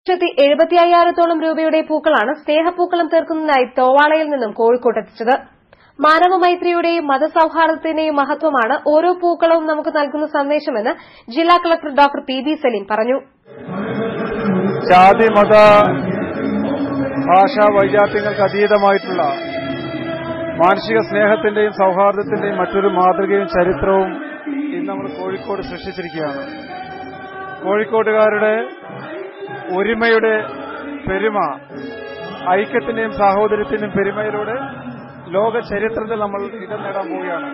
1,75,000 രൂപയുടെ പൂക്കളാണ് സ്നേഹപ്പൂക്കളം തീർക്കുന്നതിനായി തോവാളയിൽ നിന്നും കോഴിക്കോട്ടെത്തിച്ചത്. മാനവമൈത്രിയുടെയും മതസൌഹാർദ്ദത്തിന്റെയും മഹത്വമാണ് ഓരോ പൂക്കളവും നമുക്ക് നൽകുന്ന സന്ദേശമെന്ന് ജില്ലാ collector doctor P B Saleem പറഞ്ഞു. ജാതി മത ഭാഷാ വൈജാത്യങ്ങൾക്ക് അതീതമായിട്ടുള്ള മാനുഷിക സ്നേഹത്തിന്റെയും സൌഹാർദ്ദത്തിന്റെയും മറ്റൊരു മാതൃകയും ചരിത്രവും ഇന്ന് നമ്മൾ കോഴിക്കോട് സൃഷ്ടിച്ചിരിക്കുകയാണ്. കോഴിക്കോട്ടുകാരുടെ ഒരുമയുടെ പെരുമ, ഐക്യത്തിന്റെയും സാഹോദര്യത്തിന്റെയും പെരുമയിലൂടെ ലോക ചരിത്രത്തിൽ നമ്മൾ ഇടം നേടാൻ പോവുകയാണ്.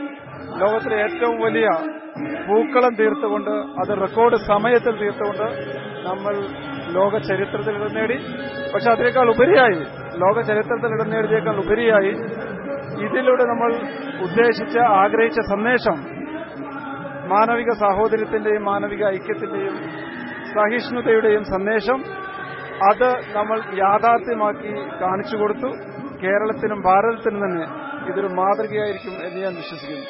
ലോകത്തിലെ ഏറ്റവും വലിയ പൂക്കളം തീർത്തുകൊണ്ട്, അത് റെക്കോർഡ് സമയത്തിൽ തീർത്തുകൊണ്ട് നമ്മൾ ലോക ചരിത്രത്തിൽ ഇടം നേടി. പക്ഷെ അതിനേക്കാൾ ഉപരിയായി, ലോക ചരിത്രത്തിൽ ഇടം നേടിയതിനേക്കാൾ ഉപരിയായി ഇതിലൂടെ നമ്മൾ ഉദ്ദേശിച്ച ആഗ്രഹിച്ച സന്ദേശം മാനവിക സാഹോദര്യത്തിന്റെയും മാനവിക ഐക്യത്തിന്റെയും സഹിഷ്ണുതയുടെയും സന്ദേശം അത് നമ്മൾ യാഥാർത്ഥ്യമാക്കി കാണിച്ചു കൊടുത്തു. കേരളത്തിനും ഭാരതത്തിനും തന്നെ ഇതൊരു മാതൃകയായിരിക്കും എന്ന് ഞാൻ വിശ്വസിക്കുന്നു.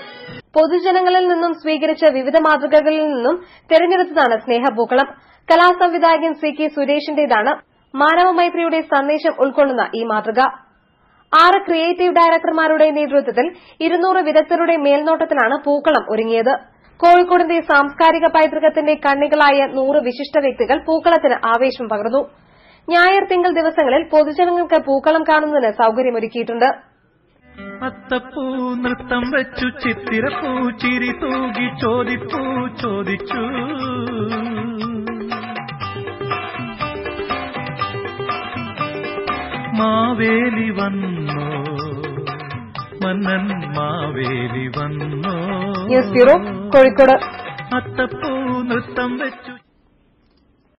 പൊതുജനങ്ങളിൽ നിന്നും സ്വീകരിച്ച വിവിധ മാതൃകകളിൽ നിന്നും തെരഞ്ഞെടുത്തതാണ് സ്നേഹപൂക്കളം. കലാസംവിധായകൻ സി കെ സുരേഷിന്റേതാണ് മാനവമൈത്രിയുടെ സന്ദേശം ഉൾക്കൊള്ളുന്ന ഈ മാതൃക. 6 ക്രിയേറ്റീവ് ഡയറക്ടർമാരുടെ നേതൃത്വത്തിൽ 200 വിദഗ്ധരുടെ മേൽനോട്ടത്തിലാണ് പൂക്കളം ഒരുങ്ങിയത്. കോഴിക്കോടിന്റെ സാംസ്കാരിക പൈതൃകത്തിന്റെ കണ്ണികളായ 100 വിശിഷ്ട വ്യക്തികൾ പൂക്കളത്തിന് ആവേശം പകർന്നു. ഞായർ തിങ്കൾ ദിവസങ്ങളിൽ പൊതുജനങ്ങൾക്ക് പൂക്കളം കാണുന്നതിന് സൌകര്യമൊരുക്കിയിട്ടുണ്ട്. അത്തപ്പൂ നൃത്തം വെച്ചു ചിത്തിരപ്പൂ ചിരി തൂകി ചോദിപ്പൂ ചോദിച്ചു മാവേലി വന്നോ മന്നൻ മാവേലി വന്നോ. News bureau, Kozhikode. അത്തപ്പൂ നൃത്തം വെച്ചു